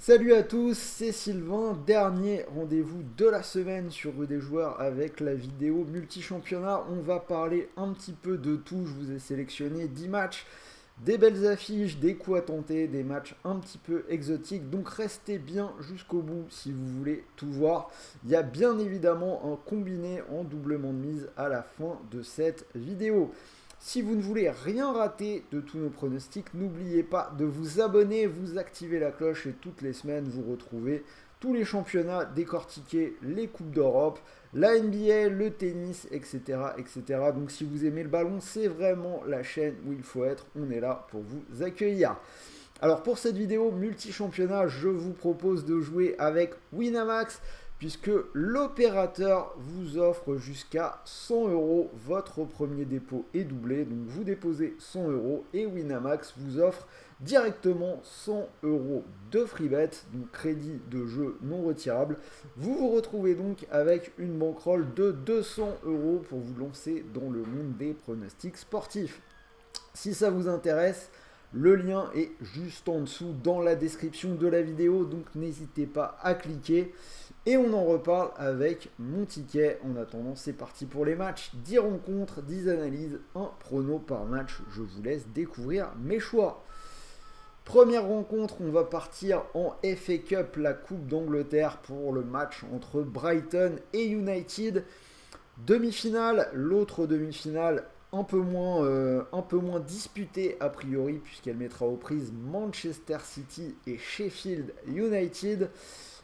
Salut à tous, c'est Sylvain, dernier rendez-vous de la semaine sur Rue des Joueurs avec la vidéo multi-championnat. On va parler un petit peu de tout, je vous ai sélectionné 10 matchs, des belles affiches, des coups à tenter, des matchs un petit peu exotiques. Donc restez bien jusqu'au bout si vous voulez tout voir. Il y a bien évidemment un combiné en doublement de mise à la fin de cette vidéo. Si vous ne voulez rien rater de tous nos pronostics, n'oubliez pas de vous abonner, vous activez la cloche et toutes les semaines vous retrouvez tous les championnats décortiqués, les coupes d'Europe, la NBA, le tennis, etc., etc. Donc si vous aimez le ballon, c'est vraiment la chaîne où il faut être. On est là pour vous accueillir. Alors pour cette vidéo multi-championnat, je vous propose de jouer avec Winamax puisque l'opérateur vous offre jusqu'à 100 euros. Votre premier dépôt est doublé, donc vous déposez 100 euros et Winamax vous offre directement 100 euros de free bet, donc crédit de jeu non retirable. Vous vous retrouvez donc avec une bankroll de 200 euros pour vous lancer dans le monde des pronostics sportifs. Si ça vous intéresse, le lien est juste en dessous dans la description de la vidéo, donc n'hésitez pas à cliquer. Et on en reparle avec mon ticket. En attendant, c'est parti pour les matchs. 10 rencontres, 10 analyses, un prono par match. Je vous laisse découvrir mes choix. Première rencontre, on va partir en FA Cup, la Coupe d'Angleterre, pour le match entre Brighton et United. Demi-finale, l'autre demi-finale un peu moins disputée a priori, puisqu'elle mettra aux prises Manchester City et Sheffield United.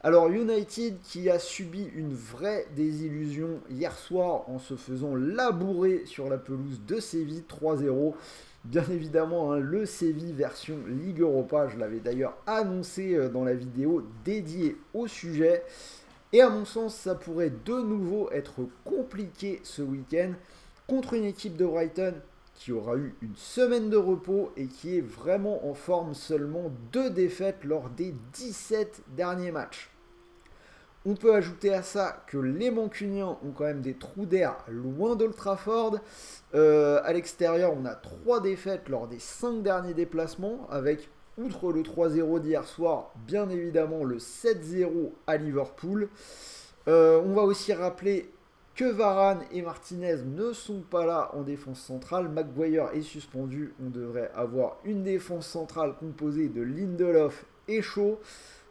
Alors United qui a subi une vraie désillusion hier soir en se faisant labourer sur la pelouse de Séville 3-0. Bien évidemment, hein, le Séville version Ligue Europa, je l'avais d'ailleurs annoncé dans la vidéo dédiée au sujet. Et à mon sens, ça pourrait de nouveau être compliqué ce week-end contre une équipe de Brighton qui aura eu une semaine de repos et qui est vraiment en forme, seulement 2 défaites lors des 17 derniers matchs. On peut ajouter à ça que les Mancuniens ont quand même des trous d'air loin d'Old Trafford. À l'extérieur, on a 3 défaites lors des 5 derniers déplacements, avec, outre le 3-0 d'hier soir, bien évidemment le 7-0 à Liverpool. On va aussi rappeler que Varane et Martinez ne sont pas là en défense centrale. Maguire est suspendu. On devrait avoir une défense centrale composée de Lindelof et Shaw.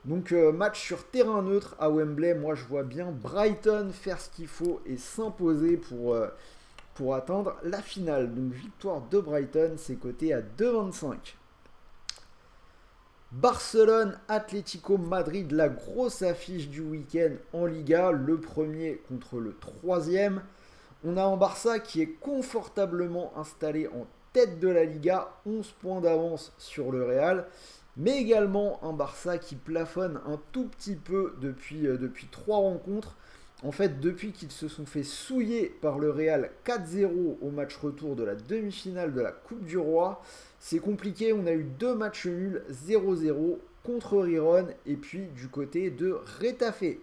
Donc match sur terrain neutre à Wembley. Moi je vois bien Brighton faire ce qu'il faut et s'imposer pour atteindre la finale. Donc victoire de Brighton, c'est coté à 2,25. Barcelone, Atlético Madrid, la grosse affiche du week-end en Liga, le premier contre le troisième. On a un Barça qui est confortablement installé en tête de la Liga, 11 points d'avance sur le Real, mais également un Barça qui plafonne un tout petit peu depuis 3 rencontres. En fait, depuis qu'ils se sont fait souiller par le Real 4-0 au match retour de la demi-finale de la Coupe du Roi, c'est compliqué. On a eu 2 matchs nuls, 0-0 contre Riron et puis du côté de Retafe.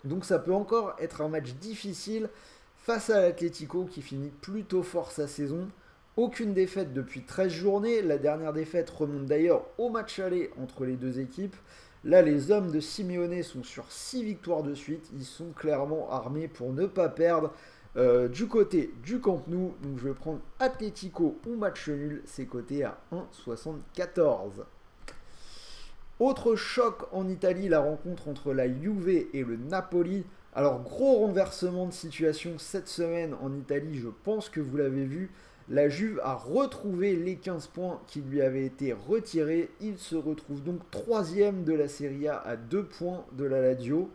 Donc ça peut encore être un match difficile face à l'Atlético qui finit plutôt fort sa saison. Aucune défaite depuis 13 journées. La dernière défaite remonte d'ailleurs au match aller entre les deux équipes. Là, les hommes de Simeone sont sur 6 victoires de suite. Ils sont clairement armés pour ne pas perdre du côté du Camp Nou. Donc je vais prendre Atlético ou match nul. C'est coté à 1,74. Autre choc en Italie, la rencontre entre la Juve et le Napoli. Alors gros renversement de situation cette semaine en Italie, je pense que vous l'avez vu. La Juve a retrouvé les 15 points qui lui avaient été retirés. Il se retrouve donc 3ème de la Serie A à 2 points de la Lazio.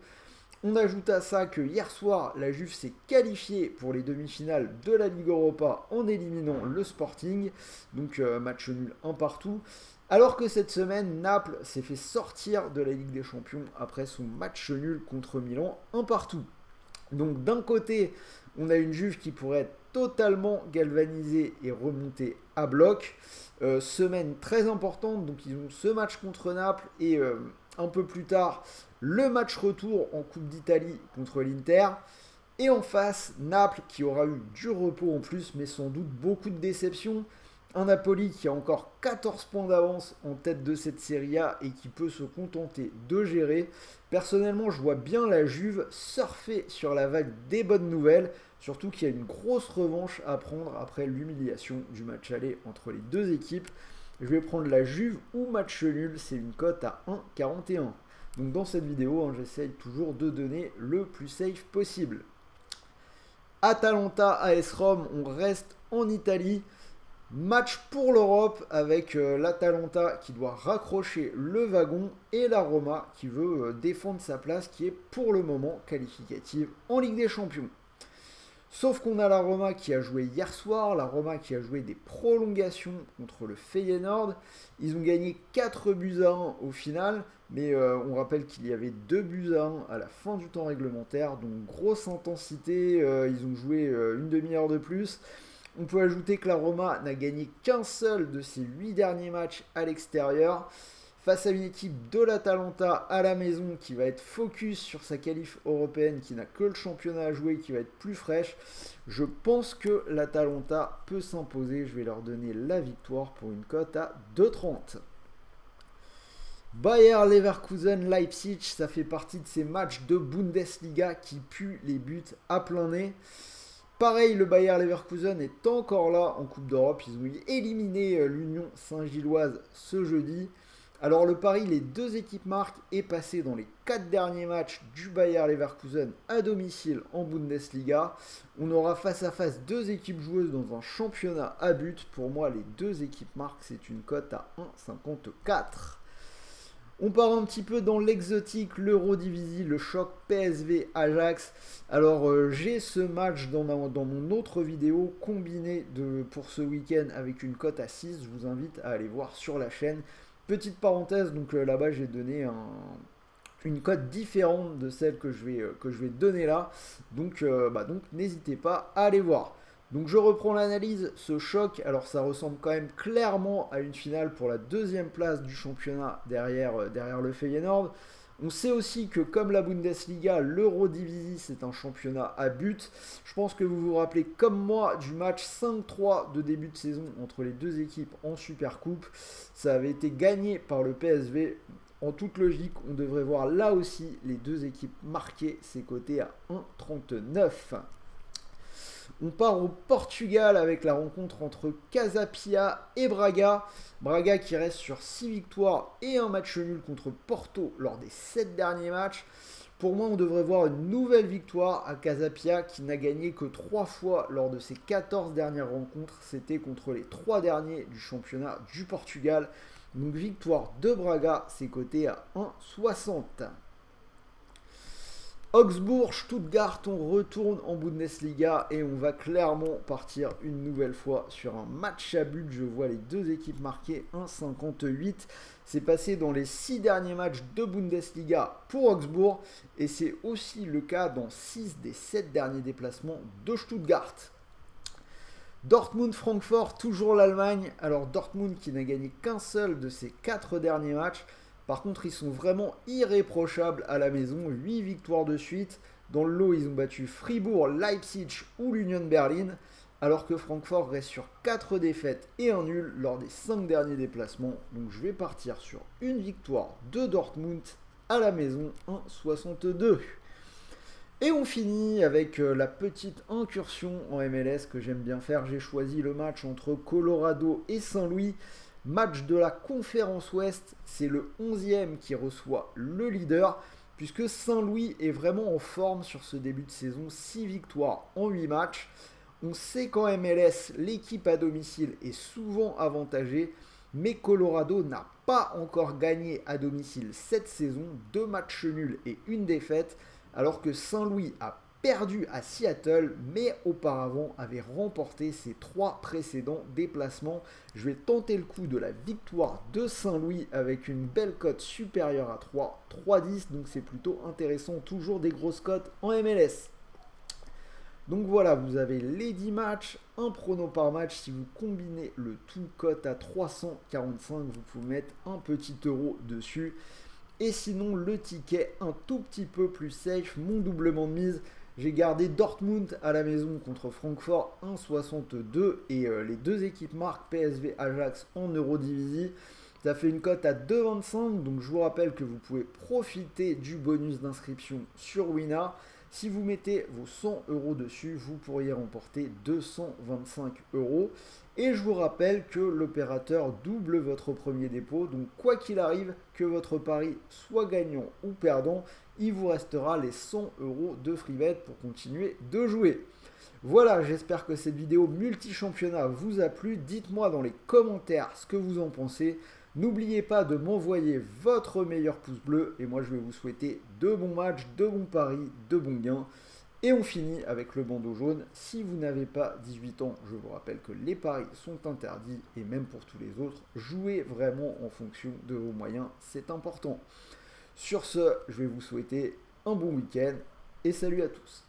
On ajoute à ça que hier soir, la Juve s'est qualifiée pour les demi-finales de la Ligue Europa en éliminant le Sporting. Donc match nul un partout. Alors que cette semaine, Naples s'est fait sortir de la Ligue des Champions après son match nul contre Milan un partout. Donc d'un côté, on a une Juve qui pourrait être totalement galvanisée et remontée à bloc. Semaine très importante, donc ils ont ce match contre Naples et un peu plus tard le match retour en Coupe d'Italie contre l'Inter. Et en face, Naples qui aura eu du repos en plus, mais sans doute beaucoup de déceptions. Un Napoli qui a encore 14 points d'avance en tête de cette Serie A et qui peut se contenter de gérer. Personnellement, je vois bien la Juve surfer sur la vague des bonnes nouvelles, surtout qu'il y a une grosse revanche à prendre après l'humiliation du match aller entre les deux équipes. Je vais prendre la Juve ou match nul, c'est une cote à 1,41. Donc dans cette vidéo, j'essaye toujours de donner le plus safe possible. Atalanta AS Rome, on reste en Italie. Match pour l'Europe avec l'Atalanta qui doit raccrocher le wagon et la Roma qui veut défendre sa place qui est pour le moment qualificative en Ligue des Champions. Sauf qu'on a la Roma qui a joué hier soir, la Roma qui a joué des prolongations contre le Feyenoord. Ils ont gagné 4 buts à 1 au final, mais on rappelle qu'il y avait 2 buts à 1 à la fin du temps réglementaire, donc grosse intensité, ils ont joué une demi-heure de plus. On peut ajouter que la Roma n'a gagné qu'un seul de ses 8 derniers matchs à l'extérieur. Face à une équipe de l'Atalanta à la maison qui va être focus sur sa qualif européenne, qui n'a que le championnat à jouer, qui va être plus fraîche, je pense que l'Atalanta peut s'imposer. Je vais leur donner la victoire pour une cote à 2,30. Bayer Leverkusen-Leipzig, ça fait partie de ces matchs de Bundesliga qui puent les buts à plein nez. Pareil, le Bayer Leverkusen est encore là en Coupe d'Europe. Ils ont éliminé l'Union Saint-Gilloise ce jeudi. Alors le pari, les deux équipes marquent, est passé dans les 4 derniers matchs du Bayer Leverkusen à domicile en Bundesliga. On aura face à face 2 équipes joueuses dans un championnat à but. Pour moi, les 2 équipes marquent, c'est une cote à 1,54. On part un petit peu dans l'exotique, l'Eurodivisie, le choc PSV-Ajax. Alors j'ai ce match dans mon autre vidéo combiné pour ce week-end avec une cote à 6. Je vous invite à aller voir sur la chaîne. Petite parenthèse, donc là-bas j'ai donné une cote différente de celle que je vais donner là. Donc n'hésitez pas à aller voir. Donc je reprends l'analyse, ce choc, alors ça ressemble quand même clairement à une finale pour la 2e place du championnat derrière le Feyenoord. On sait aussi que comme la Bundesliga, l'Eurodivisie c'est un championnat à but. Je pense que vous vous rappelez comme moi du match 5-3 de début de saison entre les deux équipes en Supercoupe. Ça avait été gagné par le PSV. En toute logique, on devrait voir là aussi les deux équipes marquer, c'est coté à 1,39. On part au Portugal avec la rencontre entre Casa Pia et Braga. Braga qui reste sur 6 victoires et un match nul contre Porto lors des 7 derniers matchs. Pour moi, on devrait voir une nouvelle victoire à Casa Pia qui n'a gagné que 3 fois lors de ses 14 dernières rencontres. C'était contre les 3 derniers du championnat du Portugal. Donc victoire de Braga, c'est coté à 1,60. Augsbourg, Stuttgart, on retourne en Bundesliga et on va clairement partir une nouvelle fois sur un match à but. Je vois les deux équipes marquer 1,58. C'est passé dans les 6 derniers matchs de Bundesliga pour Augsbourg et c'est aussi le cas dans 6 des 7 derniers déplacements de Stuttgart. Dortmund-Francfort, toujours l'Allemagne. Alors Dortmund qui n'a gagné qu'un seul de ses 4 derniers matchs. Par contre, ils sont vraiment irréprochables à la maison. 8 victoires de suite. Dans le lot, ils ont battu Fribourg, Leipzig ou l'Union Berlin. Alors que Francfort reste sur 4 défaites et un nul lors des 5 derniers déplacements. Donc je vais partir sur une victoire de Dortmund à la maison, 1,62. Et on finit avec la petite incursion en MLS que j'aime bien faire. J'ai choisi le match entre Colorado et Saint-Louis. Match de la conférence Ouest, c'est le 11e qui reçoit le leader, puisque Saint-Louis est vraiment en forme sur ce début de saison, 6 victoires en 8 matchs. On sait qu'en MLS, l'équipe à domicile est souvent avantagée, mais Colorado n'a pas encore gagné à domicile cette saison, 2 matchs nuls et une défaite, alors que Saint-Louis a perdu à Seattle, mais auparavant avait remporté ses 3 précédents déplacements. Je vais tenter le coup de la victoire de Saint-Louis avec une belle cote supérieure à 3, 3,10, donc c'est plutôt intéressant, toujours des grosses cotes en MLS. Donc voilà, vous avez les 10 matchs, un prono par match. Si vous combinez le tout cote à 345, vous pouvez mettre un petit euro dessus. Et sinon, le ticket un tout petit peu plus safe, mon doublement de mise. J'ai gardé Dortmund à la maison contre Francfort 1,62 et les deux équipes marquent PSV Ajax en Eurodivisie. Ça fait une cote à 2,25, donc je vous rappelle que vous pouvez profiter du bonus d'inscription sur Wina. Si vous mettez vos 100 euros dessus, vous pourriez remporter 225 euros. Et je vous rappelle que l'opérateur double votre premier dépôt. Donc quoi qu'il arrive, que votre pari soit gagnant ou perdant, il vous restera les 100 euros de free bet pour continuer de jouer. Voilà, j'espère que cette vidéo multi-championnat vous a plu. Dites-moi dans les commentaires ce que vous en pensez. N'oubliez pas de m'envoyer votre meilleur pouce bleu et moi je vais vous souhaiter de bons matchs, de bons paris, de bons gains. Et on finit avec le bandeau jaune. Si vous n'avez pas 18 ans, je vous rappelle que les paris sont interdits et même pour tous les autres, jouez vraiment en fonction de vos moyens, c'est important. Sur ce, je vais vous souhaiter un bon week-end et salut à tous.